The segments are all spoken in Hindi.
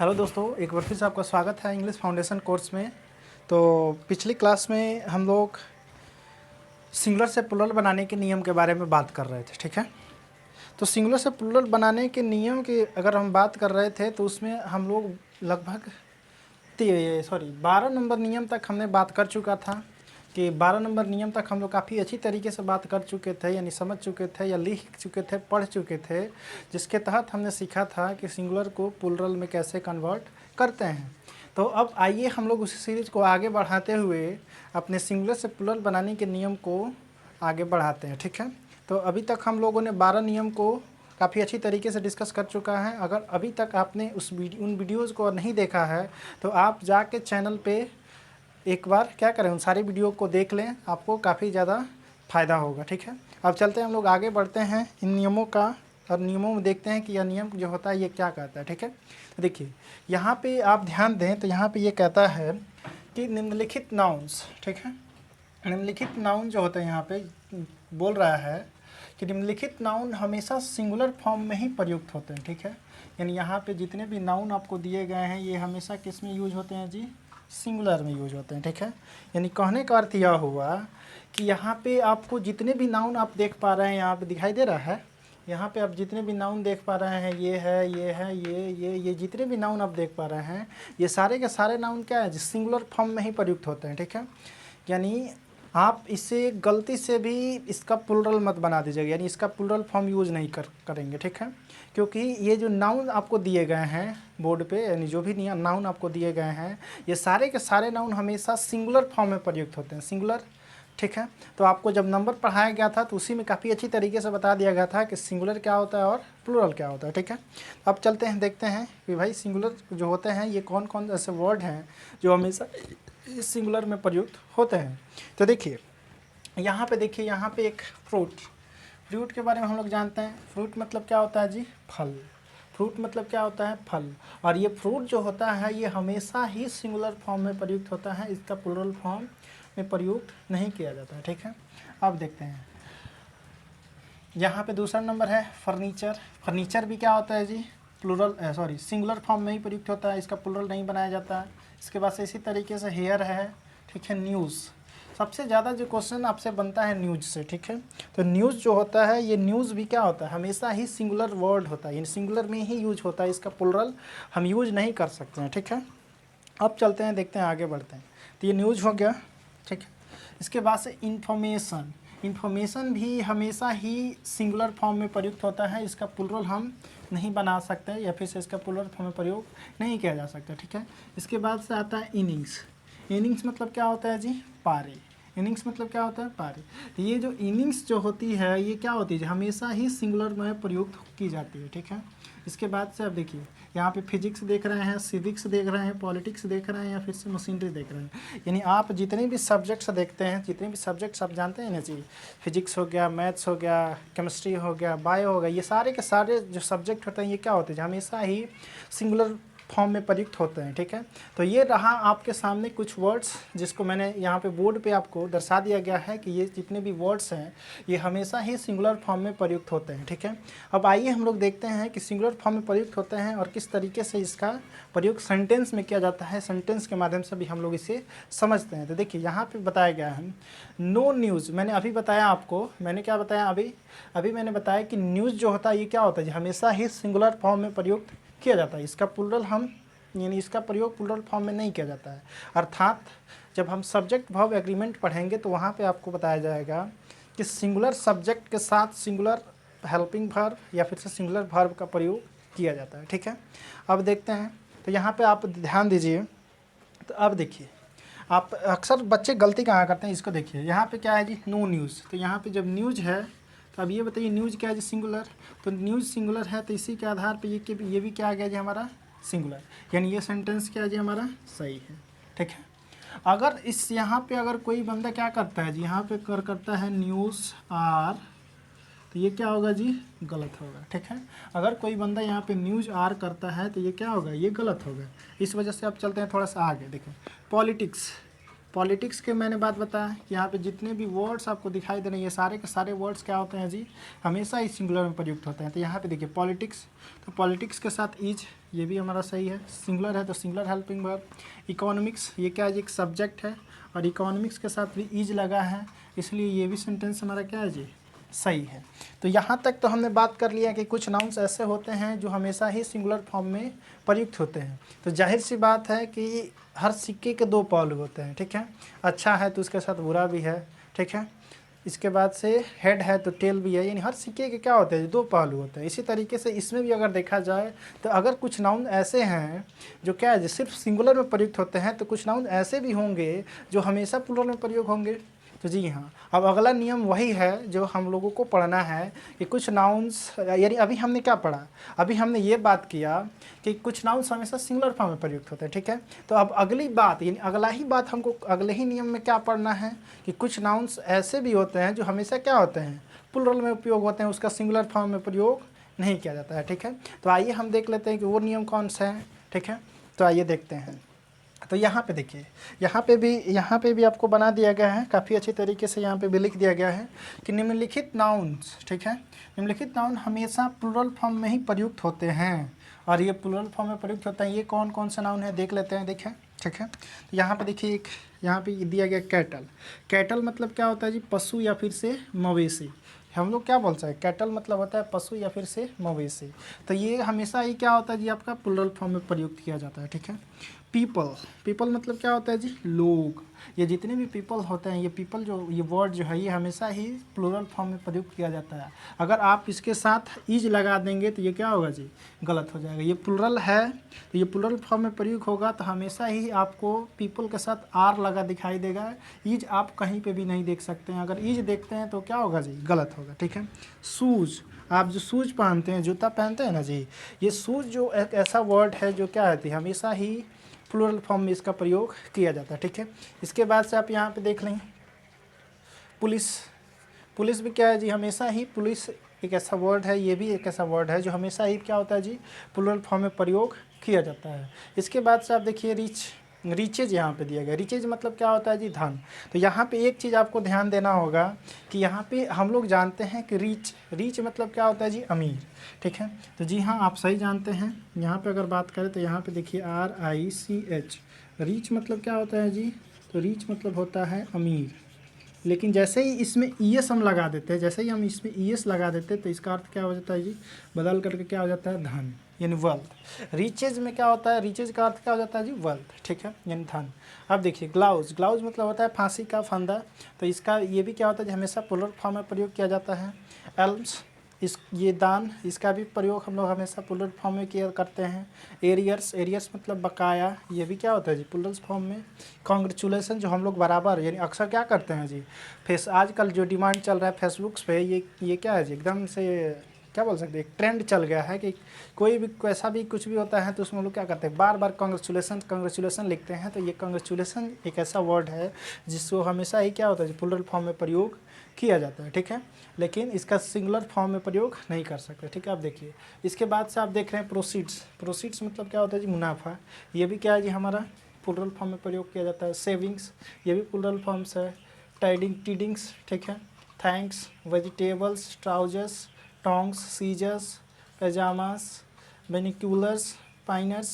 हेलो दोस्तों, एक बार फिर से आपका स्वागत है इंग्लिश फाउंडेशन कोर्स में। तो पिछली क्लास में हम लोग सिंगुलर से प्लूरल बनाने के नियम के बारे में बात कर रहे थे, ठीक है। तो सिंगुलर से प्लूरल बनाने के नियम की अगर हम बात कर रहे थे तो उसमें हम लोग लगभग 12 नंबर नियम तक हमने बात कर चुका था कि 12 नंबर नियम तक हम लोग काफ़ी अच्छी तरीके से बात कर चुके थे, यानी समझ चुके थे या लिख चुके थे, पढ़ चुके थे, जिसके तहत हमने सीखा था कि सिंगुलर को प्लूरल में कैसे कन्वर्ट करते हैं। तो अब आइए हम लोग उसी सीरीज़ को आगे बढ़ाते हुए अपने सिंगुलर से प्लूरल बनाने के नियम को आगे बढ़ाते हैं, ठीक है। तो अभी तक हम लोगों ने 12 नियम को काफ़ी अच्छी तरीके से डिस्कस कर चुका है। अगर अभी तक आपने उन वीडियोज़ को नहीं देखा है तो आप जाके चैनल पे एक बार क्या करें, उन सारी वीडियो को देख लें, आपको काफ़ी ज़्यादा फ़ायदा होगा, ठीक है। अब चलते हैं हम लोग आगे बढ़ते हैं इन नियमों का और नियमों में देखते हैं कि यह नियम जो होता है ये क्या कहता है, ठीक है। तो देखिए यहाँ पे आप ध्यान दें तो यहाँ पे ये कहता है कि निम्नलिखित नाउन्स, ठीक है। निम्नलिखित नाउन जो होता है यहाँ पे बोल रहा है कि निम्नलिखित नाउन हमेशा सिंगुलर फॉर्म में ही प्रयुक्त होते हैं, ठीक है। यानी यहाँ पे जितने भी नाउन आपको दिए गए हैं ये हमेशा किस में यूज होते हैं जी, सिंगुलर में यूज होते हैं, ठीक है। यानी कहने का अर्थ यह हुआ कि यहाँ पे आपको जितने भी नाउन आप देख पा रहे हैं, यहाँ पे दिखाई दे रहा है, यहाँ पे आप जितने भी नाउन देख पा रहे हैं, ये है, ये है, ये जितने भी नाउन आप देख पा रहे हैं, ये सारे के सारे नाउन क्या है, सिंगुलर फॉर्म में ही प्रयुक्त होते हैं, ठीक है। यानी आप इसे गलती से भी इसका प्लूरल मत बना दीजिएगा, यानी इसका प्लूरल फॉर्म यूज़ नहीं करेंगे, ठीक है। क्योंकि ये जो नाउन आपको दिए गए हैं बोर्ड पे, यानी जो भी नाउन आपको दिए गए हैं, ये सारे के सारे नाउन हमेशा सिंगुलर फॉर्म में प्रयुक्त होते हैं, सिंगुलर, ठीक है। तो आपको जब नंबर पढ़ाया गया था तो उसी में काफ़ी अच्छी तरीके से बता दिया गया था कि सिंगुलर क्या होता है और प्लूरल क्या होता है, ठीक है। अब चलते हैं, देखते हैं कि भाई सिंगुलर जो होते हैं ये कौन कौन ऐसे वर्ड हैं जो हमेशा इस सिंगुलर में प्रयुक्त होते हैं। तो देखिए यहाँ पे, देखिए यहाँ पे एक फ्रूट के बारे में हम लोग जानते हैं। फ्रूट मतलब क्या होता है जी, फल। फ्रूट मतलब क्या होता है, फल। और ये फ्रूट जो होता है ये हमेशा ही सिंगुलर फॉर्म में प्रयुक्त होता है, इसका प्लूरल फॉर्म में प्रयुक्त नहीं किया जाता है, ठीक है। अब देखते हैं यहाँ पे दूसरा नंबर है फर्नीचर। फर्नीचर भी क्या होता है जी, प्लूरल सिंगुलर फॉर्म में ही प्रयुक्त होता है, इसका प्लूरल नहीं बनाया जाता है। इसके बाद से इसी तरीके से हेयर है, ठीक है। न्यूज़, सबसे ज़्यादा जो क्वेश्चन आपसे बनता है न्यूज़ से, ठीक है। तो न्यूज़ जो होता है ये न्यूज़ भी क्या होता है, हमेशा ही सिंगुलर वर्ड होता है, यानी सिंगुलर में ही यूज होता है, इसका प्लूरल हम यूज नहीं कर सकते हैं, ठीक है। अब चलते हैं, देखते हैं, आगे बढ़ते हैं। तो ये न्यूज़ हो गया, ठीक है। इसके बाद से इंफॉर्मेशन। इंफॉर्मेशन भी हमेशा ही सिंगुलर फॉर्म में प्रयुक्त होता है, इसका प्लूरल हम नहीं बना सकते या फिर से इसका प्लूरल फॉर्म में प्रयोग नहीं किया जा सकता, ठीक है। इसके बाद से आता है इनिंग्स। इनिंग्स मतलब क्या होता है जी, पारी। इनिंग्स मतलब क्या होता है, पारी। तो ये जो इनिंग्स जो होती है ये क्या होती है, हमेशा ही सिंगुलर में प्रयुक्त की जाती है, ठीक है। इसके बाद से अब देखिए यहाँ पे फिजिक्स देख रहे हैं, सिविक्स देख रहे हैं, पॉलिटिक्स देख रहे हैं या फिर से मशीनरी देख रहे हैं। यानी आप जितने भी सब्जेक्ट्स देखते हैं, जितने भी सब्जेक्ट्स आप जानते हैं ना जी, फिजिक्स हो गया, मैथ्स हो गया, केमिस्ट्री हो गया, बायो हो गया, ये सारे के सारे जो सब्जेक्ट होते हैं ये क्या होते हैं, हमेशा ही सिंगुलर फॉर्म में प्रयुक्त होते हैं, ठीक है। तो ये रहा आपके सामने कुछ वर्ड्स जिसको मैंने यहाँ पे बोर्ड पे आपको दर्शा दिया गया है कि ये जितने भी वर्ड्स हैं ये हमेशा ही सिंगुलर फॉर्म में प्रयुक्त होते हैं, ठीक है। अब आइए हम लोग देखते हैं कि सिंगुलर फॉर्म में प्रयुक्त होते हैं और किस तरीके से इसका प्रयोग सेंटेंस में किया जाता है, सेंटेंस के माध्यम से भी हम लोग इसे समझते हैं। तो देखिए यहाँ पर बताया गया है नो न्यूज़। मैंने अभी बताया आपको, मैंने क्या बताया अभी मैंने बताया कि न्यूज़ जो होता है ये क्या होता है, हमेशा ही सिंगुलर फॉर्म में प्रयुक्त किया जाता है, इसका प्लूरल यानी इसका प्रयोग प्लूरल फॉर्म में नहीं किया जाता है। अर्थात जब हम सब्जेक्ट वर्ब एग्रीमेंट पढ़ेंगे तो वहाँ पे आपको बताया जाएगा कि सिंगुलर सब्जेक्ट के साथ सिंगुलर हेल्पिंग वर्ब या फिर से सिंगुलर वर्ब का प्रयोग किया जाता है, ठीक है। अब देखते हैं, तो यहाँ पे आप ध्यान दीजिए। तो अब देखिए, आप अक्सर बच्चे गलती कहाँ करते हैं, इसको देखिए यहाँ पे क्या है जी, नो न्यूज़। तो यहाँ पे जब न्यूज़ है तो अब ये बताइए न्यूज़ क्या है जी, सिंगुलर। तो न्यूज़ सिंगुलर है तो इसी के आधार पे ये भी क्या आ गया जी हमारा, सिंगुलर। यानी ये सेंटेंस क्या है जी हमारा, सही है, ठीक है। अगर इस यहाँ पे अगर कोई बंदा क्या करता है जी, यहाँ पे करता है न्यूज़ आर, तो ये क्या होगा जी, गलत होगा, ठीक है। अगर कोई बंदा यहाँ पे न्यूज़ आर करता है तो ये क्या होगा, ये गलत होगा। इस वजह से अब चलते हैं थोड़ा सा आगे, देखें पॉलिटिक्स। पॉलिटिक्स के मैंने बात बताया कि यहाँ पे जितने भी वर्ड्स आपको दिखाई दे रहे हैं ये सारे के सारे वर्ड्स क्या होते हैं जी, हमेशा ही सिंगुलर में प्रयुक्त होते हैं। तो यहाँ पे देखिए पॉलिटिक्स, तो पॉलिटिक्स के साथ ईज, ये भी हमारा सही है, सिंगुलर है तो सिंगुलर हेल्पिंग वर्ब। इकोनॉमिक्स, ये क्या है जी, एक सब्जेक्ट है और इकोनॉमिक्स के साथ भी ईज लगा है, इसलिए ये भी सेंटेंस हमारा क्या है जी, सही है। तो यहाँ तक तो हमने बात कर लिया कि कुछ नाउन्स ऐसे होते हैं जो हमेशा ही सिंगुलर फॉर्म में प्रयुक्त होते हैं। तो जाहिर सी बात है कि हर सिक्के के दो पहलू होते हैं, ठीक है, अच्छा है तो उसके साथ बुरा भी है, ठीक है। इसके बाद से हेड है तो टेल भी है, यानी हर सिक्के के क्या होते हैं, दो पहलू होते हैं। इसी तरीके से इसमें भी अगर देखा जाए तो अगर कुछ नाउन ऐसे हैं जो क्या है सिर्फ सिंगुलर में प्रयुक्त होते हैं, तो कुछ नाउन ऐसे भी होंगे जो हमेशा प्लुरल में प्रयोग होंगे। तो जी हाँ, अब अगला नियम वही है जो हम लोगों को पढ़ना है कि कुछ नाउन्स, यानी अभी हमने क्या पढ़ा, अभी हमने ये बात किया कि कुछ नाउन्स हमेशा सिंगुलर फॉर्म में प्रयुक्त होते हैं, ठीक है। तो अब अगली बात, यानी अगला ही बात हमको अगले ही नियम में क्या पढ़ना है कि कुछ नाउन्स ऐसे भी होते हैं जो हमेशा क्या होते हैं, प्लुरल में उपयोग होते हैं, उसका सिंगुलर फॉर्म में प्रयोग नहीं किया जाता है, ठीक है। तो आइए हम देख लेते हैं कि वो नियम कौन सा है, ठीक है। तो आइए देखते हैं। तो यहाँ पे देखिए, यहाँ पे भी आपको बना दिया गया है, काफ़ी अच्छी तरीके से यहाँ पे भी लिख दिया गया है कि निम्नलिखित नाउन्स, ठीक है, निम्नलिखित नाउन हमेशा प्लुरल फॉर्म में ही प्रयुक्त होते हैं। और ये प्लुरल फॉर्म में प्रयुक्त होता है, ये कौन कौन सा नाउन है देख लेते हैं, देखिए, ठीक है। तो यहाँ पे देखिए एक यहाँ पे दिया गया कैटल। कैटल मतलब क्या होता है जी, पशु या फिर से मवेशी। हम लोग क्या बोलते हैं, कैटल मतलब होता है पशु या फिर से मवेशी। तो ये हमेशा ही क्या होता है जी, आपका प्लुरल फॉर्म में प्रयुक्त किया जाता है, ठीक है। पीपल, पीपल मतलब क्या होता है जी, लोग। ये जितने भी पीपल होते हैं, ये पीपल जो ये वर्ड जो है ये हमेशा ही प्लुरल फॉर्म में प्रयुक्त किया जाता है। अगर आप इसके साथ ईज लगा देंगे तो ये क्या होगा जी, गलत हो जाएगा। ये प्लुरल है तो ये प्लुरल फॉर्म में प्रयुक्त होगा, तो हमेशा ही आपको पीपल के साथ आर लगा दिखाई देगा। ईज आप कहीं पे भी नहीं देख सकते हैं, अगर ईज देखते हैं तो क्या होगा जी, गलत होगा, ठीक है। शूज़, आप जो शूज़ पहनते हैं, जूता पहनते हैं ना जी, ये शूज़ जो एक ऐसा वर्ड है जो क्या है हमेशा ही प्लुरल फॉर्म में इसका प्रयोग किया जाता है, ठीक है। इसके बाद से आप यहाँ पे देख लें पुलिस। पुलिस भी क्या है जी, हमेशा ही पुलिस एक ऐसा वर्ड है, ये भी एक ऐसा वर्ड है जो हमेशा ही क्या होता है जी, प्लुरल फॉर्म में प्रयोग किया जाता है। इसके बाद से आप देखिए रिचेज यहाँ पे दिया गया। रिचेज मतलब क्या होता है जी, धन। तो यहाँ पे एक चीज़ आपको ध्यान देना होगा कि यहाँ पे हम लोग जानते हैं कि रीच मतलब क्या होता है जी, अमीर, ठीक है। तो जी हाँ, आप सही जानते हैं। यहाँ पे अगर बात करें तो यहाँ पे देखिए RICH, रीच मतलब क्या होता है जी, तो रीच मतलब होता है अमीर। लेकिन जैसे ही इसमें ES हम लगा देते हैं, जैसे ही हम इसमें ES लगा देते हैं तो इसका अर्थ क्या हो जाता है जी, बदल करके क्या हो जाता है, धन, यानी वेल्थ। रिचेज में क्या होता है, रिचेज का अर्थ क्या हो जाता है जी, वेल्थ, ठीक है, यानी धन। अब देखिए ग्लाउज, ग्लाउज मतलब होता है फांसी का फंदा। तो इसका ये भी क्या होता है जी, हमेशा प्लुरल फॉर्म में प्रयोग किया जाता है। एल्म्स, ये दान, इसका भी प्रयोग हम लोग हमेशा प्लुरल फॉर्म में किया करते हैं। एरियर्स, एरियर्स मतलब बकाया, ये भी क्या होता है जी, प्लुरल फॉर्म में। कांग्रेचुलेसन, जो हम लोग बराबर यानी अक्सर क्या करते हैं जी, आजकल जो डिमांड चल रहा है फेसबुक पे, ये क्या है जी, एकदम से क्या बोल सकते हैं, एक ट्रेंड चल गया है कि कोई भी कैसा भी कुछ भी होता है तो उसमें लोग क्या करते हैं, बार बार कांग्रेचुलेसन लिखते हैं। तो ये कांग्रेचुलेसन एक ऐसा वर्ड है जिसको हमेशा ही क्या होता है, प्लुरल फॉर्म में प्रयोग किया जाता है, ठीक है। लेकिन इसका सिंगुलर फॉर्म में प्रयोग नहीं कर सकते, ठीक है। आप देखिए इसके बाद से आप देख रहे हैं प्रोसीड्स। प्रोसीड्स मतलब क्या होता है जी, मुनाफा। ये भी क्या है जी, हमारा प्लुरल फॉर्म में प्रयोग किया जाता है। सेविंग्स, ये भी प्लुरल फॉर्म्स है। टीडिंग्स, ठीक है। Thanks, vegetables, trousers, tongs, scissors, pyjamas, binoculars, pliers,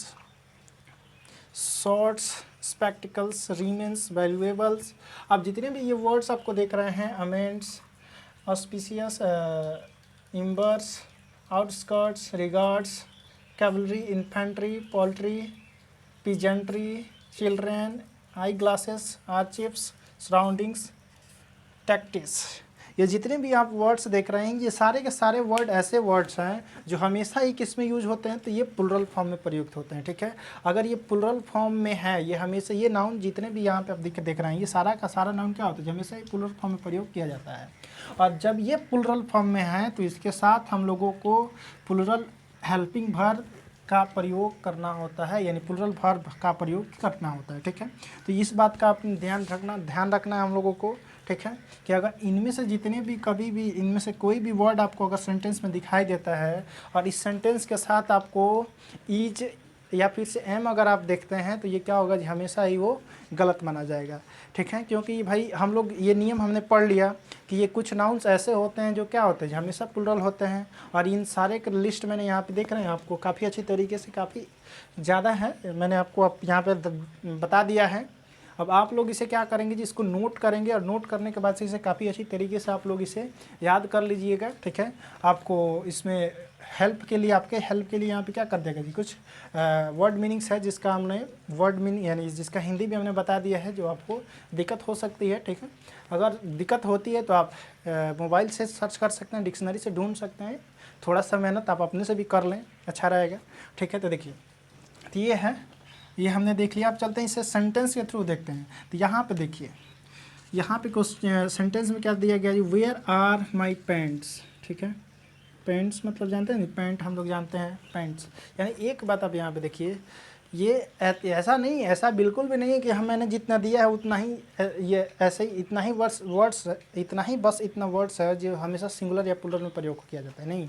shorts, spectacles, remains, valuables. अब जितने भी ये वर्ड्स आपको देख रहे हैं, amends, auspices, embers, outskirts, regards, cavalry, infantry, poultry, peasantry, children, eye glasses, आर्चिप्स, सराउंडिंग्स, टैक्टिस, ये जितने भी आप वर्ड्स देख रहे हैं ये सारे के सारे वर्ड ऐसे वर्ड्स हैं जो हमेशा ही किस में यूज होते हैं, तो ये प्लुरल फॉर्म में प्रयुक्त होते हैं, ठीक है। अगर ये प्लुरल फॉर्म में है, ये हमेशा ये नाउन जितने भी यहाँ पे आप देख रहे हैं, ये सारा का सारा नाउन क्या होता है, हमेशा ही प्लुरल फॉर्म में प्रयोग किया जाता है। और जब ये प्लुरल फॉर्म में है तो इसके साथ हम लोगों को प्लुरल हेल्पिंग वर्ब का प्रयोग करना होता है, यानी प्लुरल वर्ब का प्रयोग करना होता है, ठीक है। तो इस बात का आपने ध्यान रखना है हम लोगों को, ठीक है, कि अगर इनमें से जितने भी कभी भी इनमें से कोई भी वर्ड आपको अगर सेंटेंस में दिखाई देता है और इस सेंटेंस के साथ आपको ईज या फिर से एम अगर आप देखते हैं तो ये क्या होगा जी, हमेशा ही वो गलत माना जाएगा। ठीक है, क्योंकि भाई हम लोग ये नियम हमने पढ़ लिया कि ये कुछ नाउन्स ऐसे होते हैं जो क्या होते हैं, हमेशा प्लुरल होते हैं। और इन सारे के लिस्ट मैंने यहाँ पे देख रहे हैं आपको काफ़ी अच्छी तरीके से, काफ़ी ज़्यादा है, मैंने आपको अब यहाँ पे बता दिया है। अब आप लोग इसे क्या करेंगे जी, इसको नोट करेंगे और नोट करने के बाद से इसे काफ़ी अच्छी तरीके से आप लोग इसे याद कर लीजिएगा। ठीक है, आपको इसमें हेल्प के लिए, आपके हेल्प के लिए यहाँ पे क्या कर देगा जी, कुछ वर्ड मीनिंग्स है जिसका हमने वर्ड मीनिंग यानी जिसका हिंदी भी हमने बता दिया है, जो आपको दिक्कत हो सकती है। ठीक है, अगर दिक्कत होती है तो आप मोबाइल से सर्च कर सकते हैं, डिक्शनरी से ढूंढ सकते हैं। थोड़ा सा मेहनत आप अपने से भी कर लें, अच्छा रहेगा। ठीक है, तो देखिए, तो ये है, ये हमने देख लिया। अब चलते हैं इसे सेंटेंस के थ्रू देखते हैं। तो यहाँ पे देखिए, यहाँ पे क्वेश्चन सेंटेंस में क्या दिया गया जी, वेयर आर माई पैंट्स। ठीक है, पैंट्स मतलब जानते हैं नहीं, पैंट हम लोग जानते हैं, पैंट्स यानी एक बात आप यहाँ पे देखिए, ये ऐसा नहीं, ऐसा बिल्कुल भी नहीं है कि मैंने जितना दिया है उतना ही, ये ऐसे ही इतना ही वर्ड्स इतना ही, बस इतना वर्ड्स है जो हमेशा सिंगुलर या प्लुरल में प्रयोग किया जाता है। नहीं,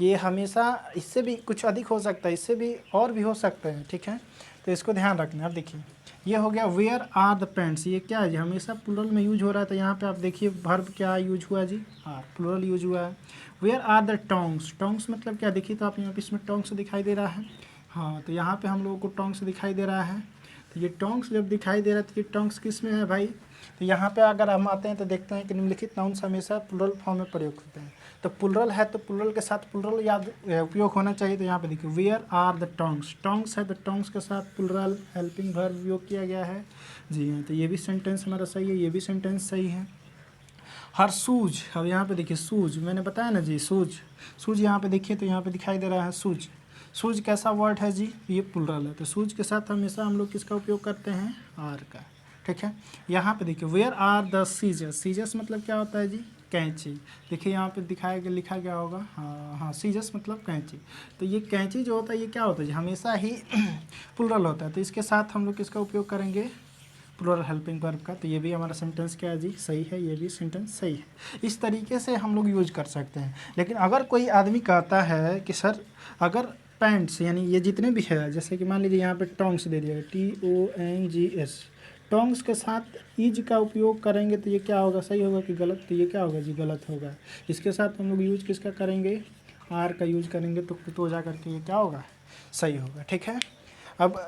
ये हमेशा इससे भी कुछ अधिक हो सकता है, इससे भी और भी हो सकते हैं। ठीक है, तो इसको ध्यान रखना। अब देखिए, ये हो गया वेयर आर द पैंट्स, ये क्या है जी, हमेशा प्लुरल में यूज हो रहा है। तो यहाँ पे आप देखिए वर्ब क्या यूज हुआ जी, आर, प्लुरल यूज हुआ है। Where are the tongs, tongs मतलब क्या, देखिए तो आप यहाँ पे इसमें टोंग्स दिखाई दे रहा है। हाँ, तो यहाँ पे हम लोगों को टोंग्स दिखाई दे रहा है। तो ये टोंग्स जब दिखाई दे रहा है तो ये टोंग्स किस में है भाई, तो यहाँ पे अगर हम आते हैं तो देखते हैं कि निम्नलिखित नाउन्स हमेशा प्लुरल फॉर्म में प्रयोग होते हैं। तो प्लुरल है तो प्लुरल के साथ प्लुरल याद उपयोग होना चाहिए। तो यहाँ पे देखिए where are the tongs, tongs है तो टोंग्स के साथ प्लुरल हेल्पिंग वर्ब उपयोग किया गया है। जी हाँ, तो ये भी सेंटेंस हमारा सही है, ये भी सेंटेंस सही है। हर सूज, अब यहाँ पे देखिए सूज, मैंने बताया ना जी, सूज, सूज यहाँ पे देखिए तो यहाँ पे दिखाई दे रहा है सूज। सूज कैसा वर्ड है जी, ये प्लुरल है। तो सूज के साथ हमेशा हम लोग किसका उपयोग करते हैं, आर का। ठीक है, यहाँ पे देखिए where are the scissors, scissors मतलब क्या होता है जी, कैंची। देखिए यहाँ पे दिखाया गया, लिखा गया होगा, हाँ हाँ, सीजर्स मतलब कैंची। तो ये कैंची जो होता है ये क्या होता है जी, हमेशा ही प्लुरल होता है। तो इसके साथ हम लोग किसका उपयोग करेंगे, प्लुरल हेल्पिंग वर्ब का। तो ये भी हमारा सेंटेंस क्या है जी, सही है, ये भी सेंटेंस सही है। इस तरीके से हम लोग यूज कर सकते हैं। लेकिन अगर कोई आदमी कहता है कि सर अगर पैंट्स यानी ये जितने भी है, जैसे कि मान लीजिए यहाँ पे टोंग्स दे दिया, TONGS, टोंग्स के साथ इज का उपयोग करेंगे तो ये क्या होगा, सही होगा कि गलत, तो ये क्या होगा जी, गलत होगा। इसके साथ हम लोग यूज किसका करेंगे, आर का यूज करेंगे, तो जा करके ये क्या होगा, सही होगा। ठीक है, अब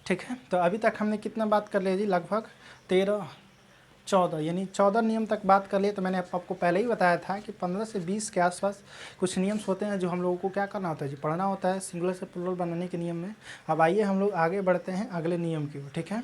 ठीक है, तो अभी तक हमने कितना बात कर लिया जी, लगभग 13-14 यानी 14 नियम तक बात कर लिए। तो मैंने आपको पहले ही बताया था कि 15 से 20 के आसपास कुछ नियम्स होते हैं जो हम लोगों को क्या करना होता है जी, पढ़ना होता है सिंगुलर से प्लुरल बनाने के नियम में। अब आइए हम लोग आगे बढ़ते हैं अगले नियम की ओर। ठीक है,